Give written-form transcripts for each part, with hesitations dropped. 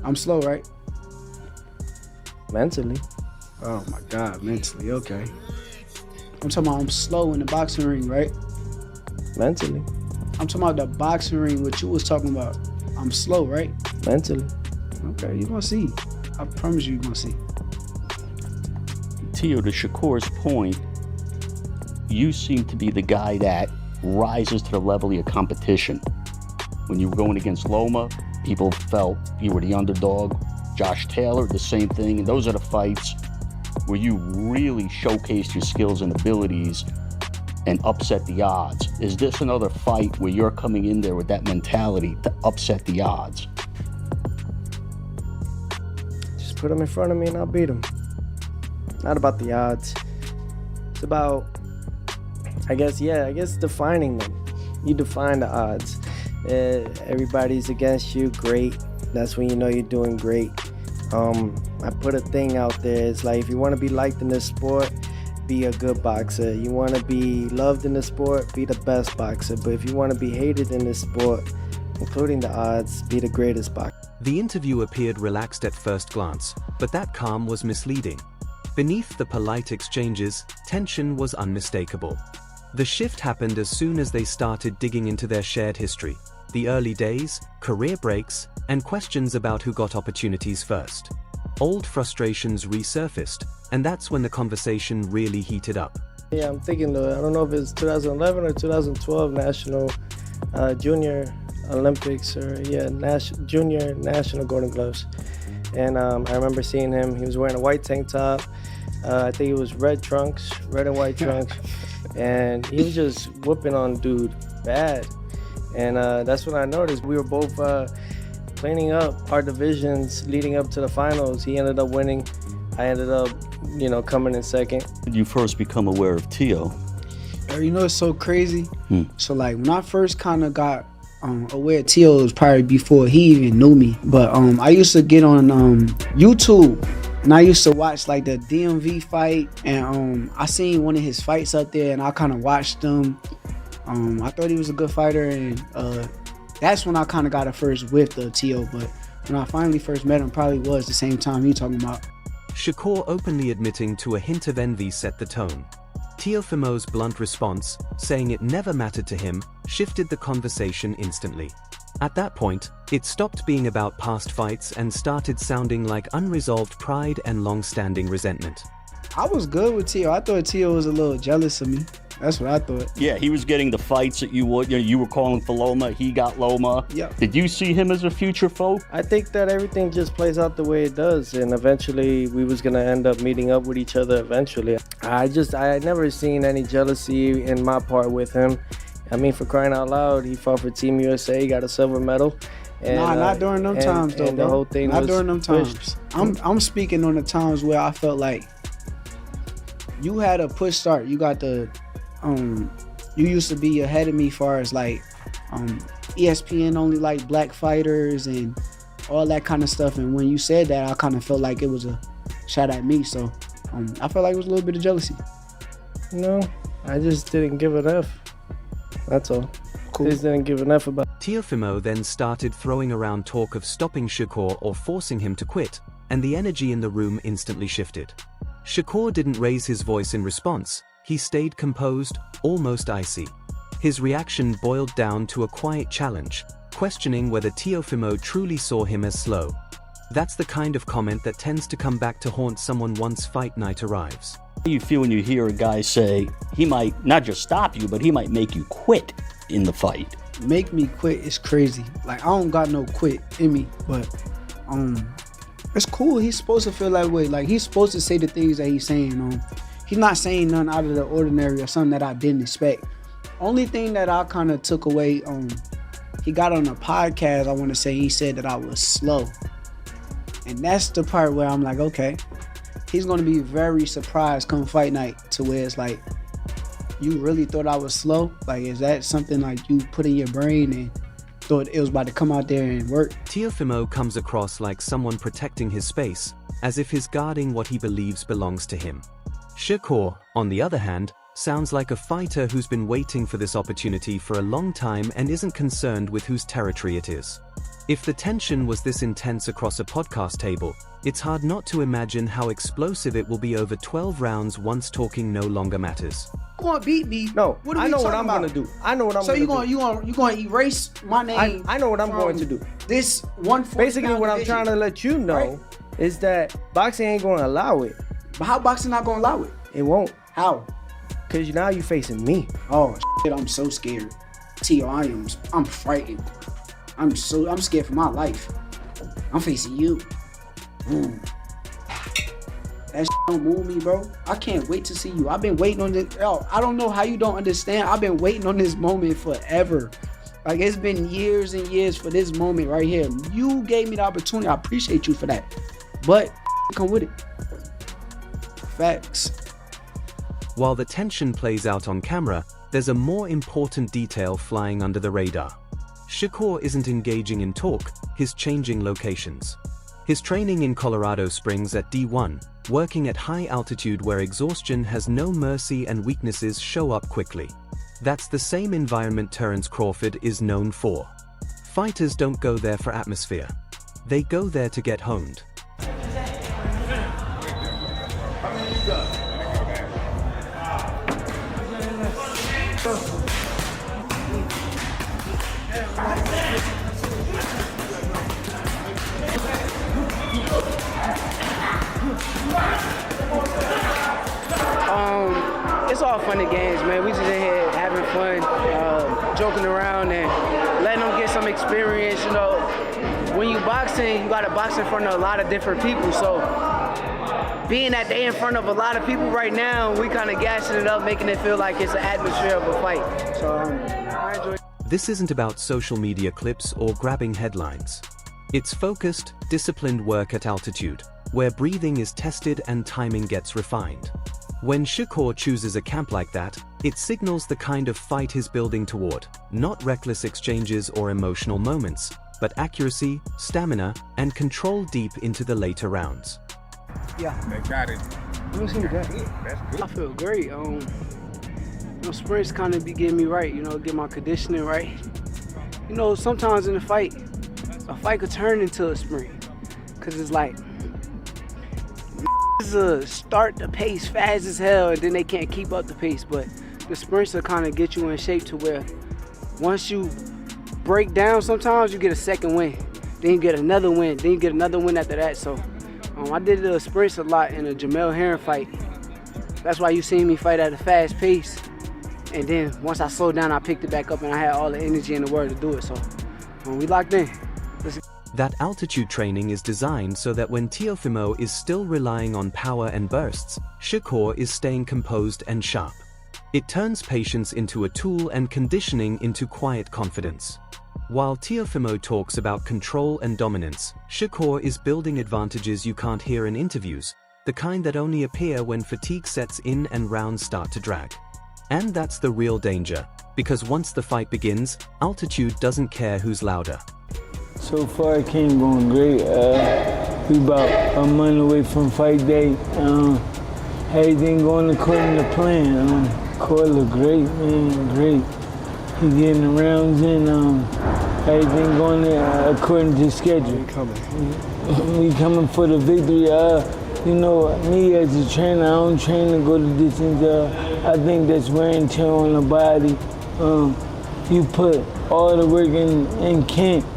I'm slow, right? Mentally. Oh my God, mentally, okay. I'm talking about I'm slow in the boxing ring, right? Mentally. I'm talking about the boxing ring, what you was talking about. I'm slow, right? Mentally. Okay, you're gonna see. I promise you're gonna see. Teo, to Shakur's point, you seem to be the guy that rises to the level of your competition. When you were going against Loma, people felt you were the underdog. Josh Taylor, the same thing. And those are the fights where you really showcased your skills and abilities and upset the odds. Is this another fight where you're coming in there with that mentality to upset the odds? Just put them in front of me and I'll beat them. Not about the odds. It's about, I guess defining them. You define the odds. Everybody's against you, great. That's when you know you're doing great. I put a thing out there. It's like, if you want to be liked in this sport, be a good boxer. You want to be loved in the sport, be the best boxer. But if you want to be hated in this sport, including the odds, be the greatest boxer. The interview appeared relaxed at first glance, but that calm was misleading. Beneath the polite exchanges, tension was unmistakable. The shift happened as soon as they started digging into their shared history, the early days, career breaks, and questions about who got opportunities first. Old frustrations resurfaced, and that's when the conversation really heated up. Yeah, I'm thinking, I don't know if it's 2011 or 2012 National Junior Olympics, or Junior National Golden Gloves. And I remember seeing him. He was wearing a white tank top. I think it was red and white trunks. And he was just whooping on dude bad. And that's when I noticed we were both cleaning up our divisions leading up to the finals. He ended up winning. I ended up, coming in second. Did you first become aware of Teo? It's so crazy. So like when I first kind of got aware of Teo, it was probably before he even knew me. But I used to get on YouTube, and I used to watch like the DMV fight, and I seen one of his fights up there, and I kind of watched him. I thought he was a good fighter, and that's when I kind of got a first whiff of Teo. But when I finally first met him, probably was the same time he talking about. Shakur openly admitting to a hint of envy set the tone. Teofimo's blunt response, saying it never mattered to him, shifted the conversation instantly. At that point, it stopped being about past fights and started sounding like unresolved pride and long-standing resentment. I was good with Teo. I thought Teo was a little jealous of me. That's what I thought. Yeah, he was getting the fights that you were calling for Loma. He got Loma. Yeah. Did you see him as a future foe? I think that everything just plays out the way it does, and eventually we was gonna end up meeting up with each other eventually. I had never seen any jealousy in my part with him. I mean, for crying out loud, he fought for Team USA, got a silver medal. And, not during them times though, and bro. The whole thing not was during them times. pushed. I'm speaking on the times where I felt like you had a push start. You got the you used to be ahead of me far as like ESPN only like black fighters and all that kind of stuff. And when you said that, I kind of felt like it was a shot at me. So I felt like it was a little bit of jealousy. No, I just didn't give an F. That's all. Cool. Just didn't give an F about. Teofimo then started throwing around talk of stopping Shakur or forcing him to quit, and the energy in the room instantly shifted. Shakur didn't raise his voice in response. He stayed composed, almost icy. His reaction boiled down to a quiet challenge, questioning whether Teofimo truly saw him as slow. That's the kind of comment that tends to come back to haunt someone once fight night arrives. How do you feel when you hear a guy say he might not just stop you, but he might make you quit in the fight? Make me quit is crazy. Like, I don't got no quit in me, but it's cool. He's supposed to feel that way. Like, he's supposed to say the things that he's saying. He's not saying nothing out of the ordinary or something that I didn't expect. Only thing that I kind of took away, he got on a podcast, I want to say, he said that I was slow. And that's the part where I'm like, okay, he's going to be very surprised come fight night, to where it's like, you really thought I was slow? Like, is that something like you put in your brain and thought it was about to come out there and work? Teofimo comes across like someone protecting his space, as if he's guarding what he believes belongs to him. Shakur, on the other hand, sounds like a fighter who's been waiting for this opportunity for a long time and isn't concerned with whose territory it is. If the tension was this intense across a podcast table, it's hard not to imagine how explosive it will be over 12 rounds once talking no longer matters. You gonna beat me? No, what are I we know what talking I'm about? gonna do. I know what I'm so gonna do. So you gonna erase my name? I know what I'm going to do. This 140. Basically, what I'm trying to let you know right? is that boxing ain't gonna allow it. But how boxing not gonna allow it? It won't. How? Cause now you facing me. Oh shit! I'm so scared. Tio, I'm frightened. I'm scared for my life. I'm facing you. That shit don't move me, bro. I can't wait to see you. I've been waiting on this. Yo, I don't know how you don't understand. I've been waiting on this moment forever. Like, it's been years and years for this moment right here. You gave me the opportunity. I appreciate you for that. But come with it. Facts. While the tension plays out on camera, there's a more important detail flying under the radar. Shakur isn't engaging in talk, he's changing locations. He's training in Colorado Springs at D1, working at high altitude where exhaustion has no mercy and weaknesses show up quickly. That's the same environment Terence Crawford is known for. Fighters don't go there for atmosphere. They go there to get honed. It's all fun and games, man. We just in here having fun, joking around and letting them get some experience. You know, when you boxing, you got to box in front of a lot of different people. So being that they in front of a lot of people right now, we kind of gassing it up, making it feel like it's an atmosphere of a fight. So I enjoy. This isn't about social media clips or grabbing headlines. It's focused, disciplined work at altitude, where breathing is tested and timing gets refined. When Shakur chooses a camp like that, it signals the kind of fight he's building toward, not reckless exchanges or emotional moments, but accuracy, stamina, and control deep into the later rounds. Yeah. They got it. That's good. I feel great. You know, sprints kind of be getting me right, you know, get my conditioning right. You know, sometimes in a fight could turn into a sprint, because it's like, start the pace fast as hell and then they can't keep up the pace, but the sprints will kind of get you in shape to where once you break down, sometimes you get a second win, then you get another win, then you get another win after that. So I did the sprints a lot in a Jamel Herring fight. That's why you seen me fight at a fast pace, and then once I slowed down I picked it back up and I had all the energy in the world to do it. So we locked in. That altitude training is designed so that when Teofimo is still relying on power and bursts, Shakur is staying composed and sharp. It turns patience into a tool and conditioning into quiet confidence. While Teofimo talks about control and dominance, Shakur is building advantages you can't hear in interviews, the kind that only appear when fatigue sets in and rounds start to drag. And that's the real danger, because once the fight begins, altitude doesn't care who's louder. So far, it came going great. We about a month away from fight day. Everything going according to plan. Core look great, man, great. He getting the rounds in. Everything going according to schedule. We coming for the victory. You know, me as a trainer, I don't train to go the distance. I think that's wear and tear on the body. You put all the work in camp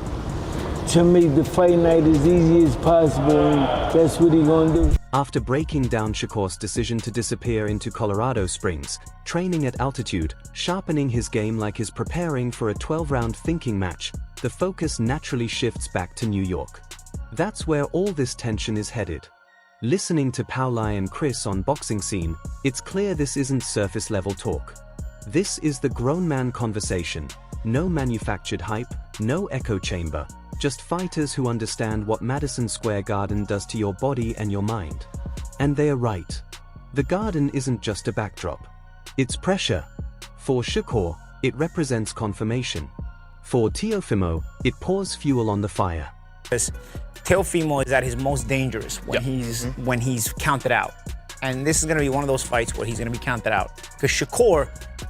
to make the fight night as easy as possible, and that's what he's gonna do. After breaking down Shakur's decision to disappear into Colorado Springs, training at altitude, sharpening his game like he's preparing for a 12-round thinking match, the focus naturally shifts back to New York. That's where all this tension is headed. Listening to Pauli and Chris on Boxing Scene, it's clear this isn't surface-level talk. This is the grown man conversation. No manufactured hype, no echo chamber. Just fighters who understand what Madison Square Garden does to your body and your mind. And they are right. The Garden isn't just a backdrop. It's pressure. For Shakur, it represents confirmation. For Teofimo, it pours fuel on the fire. Teofimo is at his most dangerous when he's counted out. And this is going to be one of those fights where he's going to be counted out. Because Shakur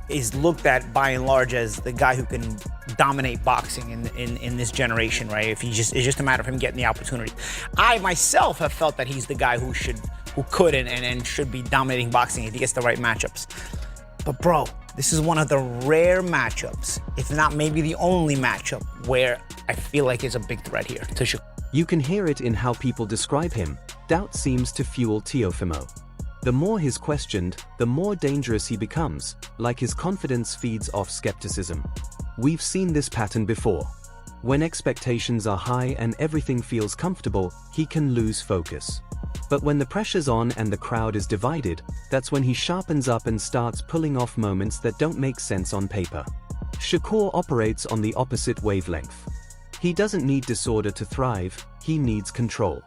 is looked at by and large as the guy who can dominate boxing in this generation, right? If it's just a matter of him getting the opportunity. I myself have felt that he's the guy who could and should be dominating boxing if he gets the right matchups. But bro, this is one of the rare matchups, if not maybe the only matchup, where I feel like is a big threat here to Shakur. You can hear it in how people describe him. Doubt seems to fuel Teofimo. The more he's questioned, the more dangerous he becomes, like his confidence feeds off skepticism. We've seen this pattern before. When expectations are high and everything feels comfortable, he can lose focus. But when the pressure's on and the crowd is divided, that's when he sharpens up and starts pulling off moments that don't make sense on paper. Shakur operates on the opposite wavelength. He doesn't need disorder to thrive, he needs control.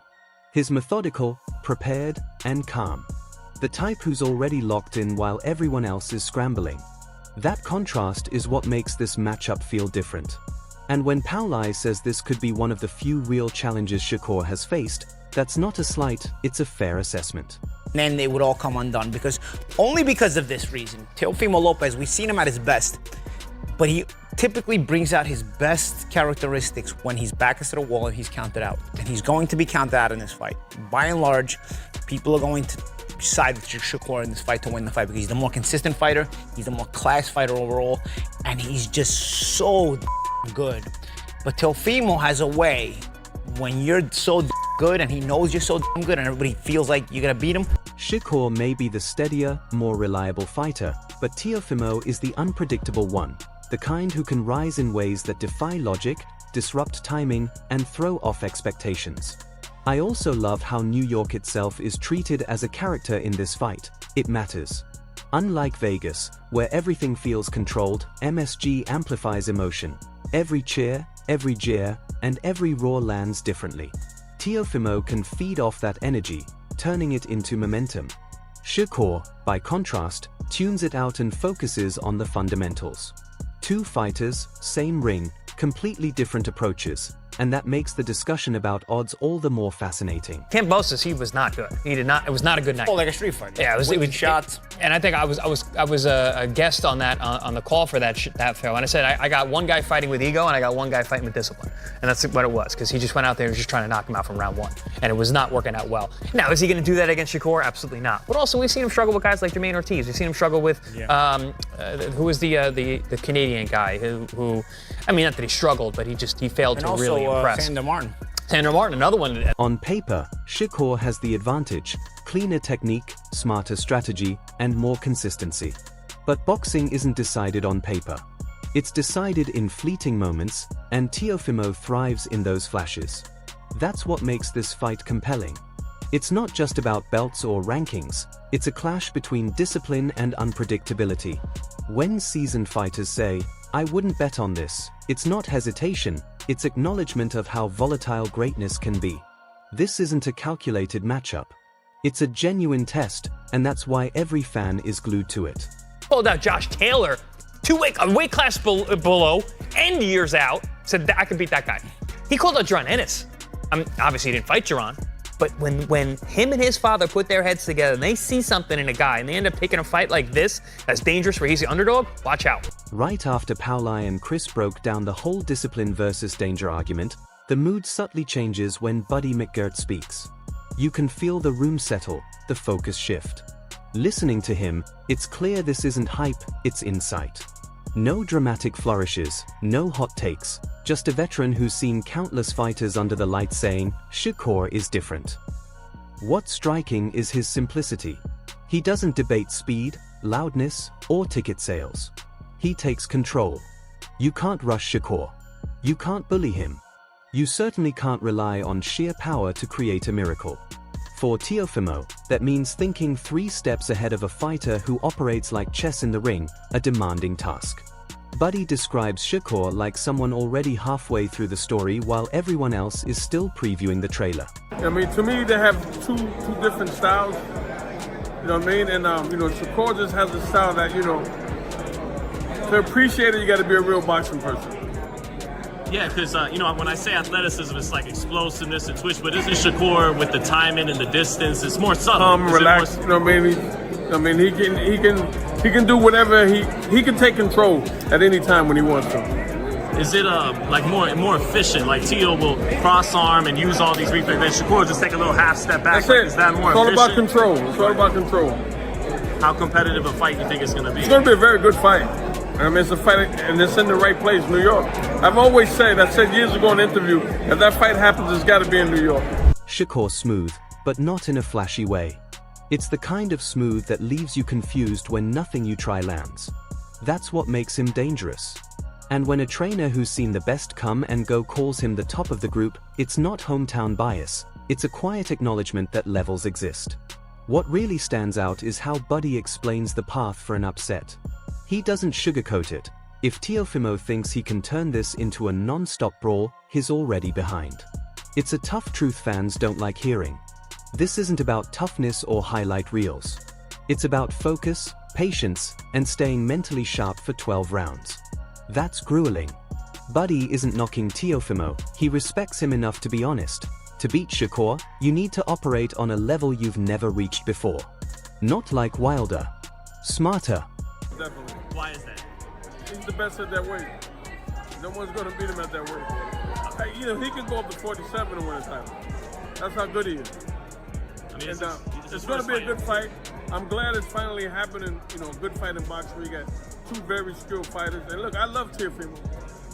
He's methodical, prepared, and calm. The type who's already locked in while everyone else is scrambling. That contrast is what makes this matchup feel different. And when Pauli says this could be one of the few real challenges Shakur has faced, that's not a slight, it's a fair assessment. Then they would all come undone only because of this reason. Teofimo Lopez, we've seen him at his best, but he typically brings out his best characteristics when his back is to the wall and he's counted out. And he's going to be counted out in this fight. By and large, people are going to side with Shakur in this fight to win the fight because he's the more consistent fighter, he's the more class fighter overall, and he's just so good. But Teofimo has a way, when you're so good and he knows you're so good and everybody feels like you're gonna beat him. Shakur may be the steadier, more reliable fighter, but Teofimo is the unpredictable one, the kind who can rise in ways that defy logic, disrupt timing, and throw off expectations. I also love how New York itself is treated as a character in this fight. It matters. Unlike Vegas, where everything feels controlled, MSG amplifies emotion. Every cheer, every jeer, and every roar lands differently. Teofimo can feed off that energy, turning it into momentum. Shakur, by contrast, tunes it out and focuses on the fundamentals. Two fighters, same ring, completely different approaches, and that makes the discussion about odds all the more fascinating. Can't boast as he was not good. He did not. It was not a good night. Oh, like a street fight. Yeah, it was shots. And I think I was a guest on that on the call for that show, and I said I got one guy fighting with ego and I got one guy fighting with discipline, and that's what it was, because he just went out there and was just trying to knock him out from round one, and it was not working out well. Now, is he going to do that against Shakur? Absolutely not. But also, we've seen him struggle with guys like Jermaine Ortiz. We've seen him struggle with who was the Canadian guy who I mean, not that he struggled, but he failed to really impress. Sandor Martin, another one. On paper, Shakur has the advantage: cleaner technique, smarter strategy, and more consistency. But boxing isn't decided on paper. It's decided in fleeting moments, and Teofimo thrives in those flashes. That's what makes this fight compelling. It's not just about belts or rankings, it's a clash between discipline and unpredictability. When seasoned fighters say, "I wouldn't bet on this," it's not hesitation, it's acknowledgement of how volatile greatness can be. This isn't a calculated matchup. It's a genuine test, and that's why every fan is glued to it. Pulled out Josh Taylor, a weight class below, and years out, said I could beat that guy. He called out Jaron Ennis. Obviously, he didn't fight Jaron, but when him and his father put their heads together and they see something in a guy and they end up picking a fight like this that's dangerous where he's the underdog, watch out. Right after Pauli and Chris broke down the whole discipline versus danger argument, the mood subtly changes when Buddy McGirt speaks. You can feel the room settle, the focus shift. Listening to him, it's clear this isn't hype, it's insight. No dramatic flourishes, no hot takes, just a veteran who's seen countless fighters under the lights saying, Shakur is different. What's striking is his simplicity. He doesn't debate speed, loudness, or ticket sales. He takes control. You can't rush Shakur. You can't bully him. You certainly can't rely on sheer power to create a miracle. For Teofimo, that means thinking 3 steps ahead of a fighter who operates like chess in the ring, a demanding task. Buddy describes Shakur like someone already halfway through the story while everyone else is still previewing the trailer. I mean, to me, they have two different styles. You know what I mean? And, Shakur just has a style that, to appreciate it, you got to be a real boxing person. Yeah, because, when I say athleticism, it's like explosiveness and twitch, but isn't Shakur with the timing and the distance, it's more subtle. Relaxed, you know what I mean? He can do whatever, he can take control at any time when he wants to. is it like more efficient? Like Teo will cross arm and use all these replays, then Shakur will just take a little half step back. That's it. Is that more It's all efficient? about control. It's all about control. How competitive a fight you think it's going to be? It's going to be a very good fight. I mean, it's a fight, and it's in the right place, New York. I've always said, I said years ago in an interview, if that fight happens, it's got to be in New York. Shakur smooth, but not in a flashy way. It's the kind of smooth that leaves you confused when nothing you try lands. That's what makes him dangerous. And when a trainer who's seen the best come and go calls him the top of the group, it's not hometown bias, it's a quiet acknowledgement that levels exist. What really stands out is how Buddy explains the path for an upset. He doesn't sugarcoat it. If Teofimo thinks he can turn this into a non-stop brawl, he's already behind. It's a tough truth fans don't like hearing. This isn't about toughness or highlight reels. It's about focus, patience, and staying mentally sharp for 12 rounds. That's grueling. Buddy isn't knocking Teofimo, he respects him enough to be honest. To beat Shakur, you need to operate on a level you've never reached before. Not like Wilder. Smarter. Definitely. Why is that? He's the best at that weight. No one's going to beat him at that weight. You know, he can go up to 47 and win a title. That's how good he is. I mean, And it's going to be a good fight. I'm glad it's finally happening. You know, a good fight in boxing where you got two very skilled fighters. And look, I love Teofimo.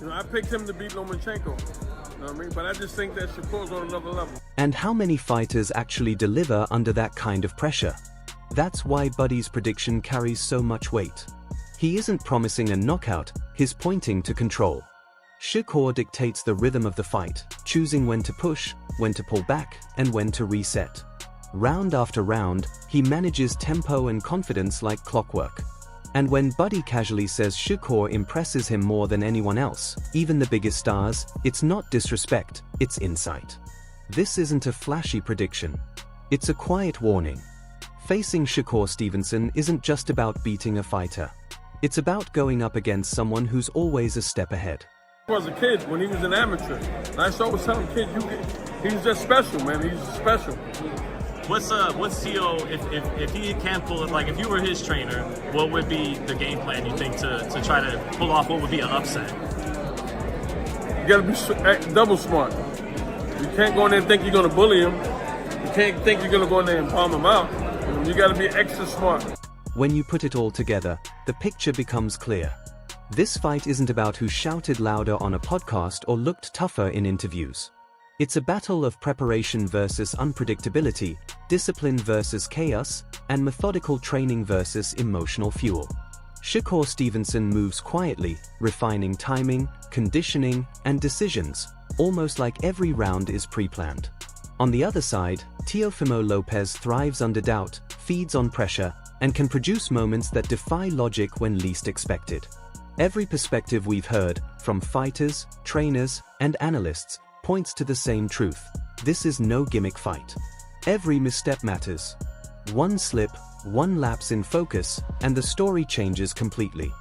You know, I picked him to beat Lomachenko. You know what I mean? But I just think that Shakur's on another level. And how many fighters actually deliver under that kind of pressure? That's why Buddy's prediction carries so much weight. He isn't promising a knockout, he's pointing to control. Shakur dictates the rhythm of the fight, choosing when to push, when to pull back, and when to reset. Round after round, he manages tempo and confidence like clockwork. And when Buddy casually says Shakur impresses him more than anyone else, even the biggest stars, it's not disrespect, it's insight. This isn't a flashy prediction. It's a quiet warning. Facing Shakur Stevenson isn't just about beating a fighter. It's about going up against someone who's always a step ahead. As a kid, when he was an amateur, and I always tell him, kid, he's just special, man. He's special. What's Teo, if he can pull it, like if you were his trainer, what would be the game plan you think to try to pull off what would be an upset? You got to be double smart. You can't go in there and think you're going to bully him. You can't think you're going to go in there and palm him out. You got to be extra smart. When you put it all together, the picture becomes clear. This fight isn't about who shouted louder on a podcast or looked tougher in interviews. It's a battle of preparation versus unpredictability, discipline versus chaos, and methodical training versus emotional fuel. Shakur Stevenson moves quietly, refining timing, conditioning, and decisions, almost like every round is pre-planned. On the other side, Teofimo Lopez thrives under doubt, feeds on pressure, and can produce moments that defy logic when least expected. Every perspective we've heard, from fighters, trainers, and analysts, points to the same truth. This is no gimmick fight. Every misstep matters. One slip, one lapse in focus, and the story changes completely.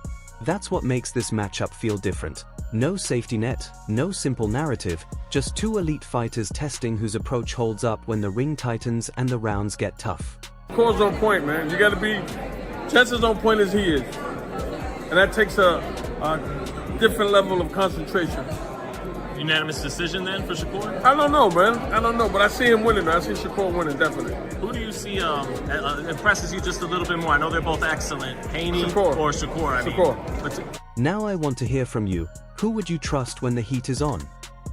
That's what makes this matchup feel different. No safety net, no simple narrative, just two elite fighters testing whose approach holds up when the ring tightens and the rounds get tough. Score's on point, man. You got to be just as on point as he is. And that takes a different level of concentration. Unanimous decision then for Shakur? I don't know, man. I don't know, but I see him winning. I see Shakur winning, definitely. Who do you see impresses you just a little bit more? I know they're both excellent. Haney Shakur. or Shakur? I mean. Shakur. Now I want to hear from you. Who would you trust when the heat is on?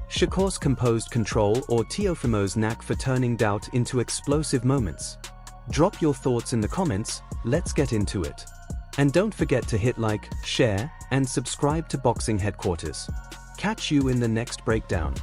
Shakur's composed control or Teofimo's knack for turning doubt into explosive moments? Drop your thoughts in the comments, let's get into it. And don't forget to hit like, share, and subscribe to Boxing Headquarters. Catch you in the next breakdown.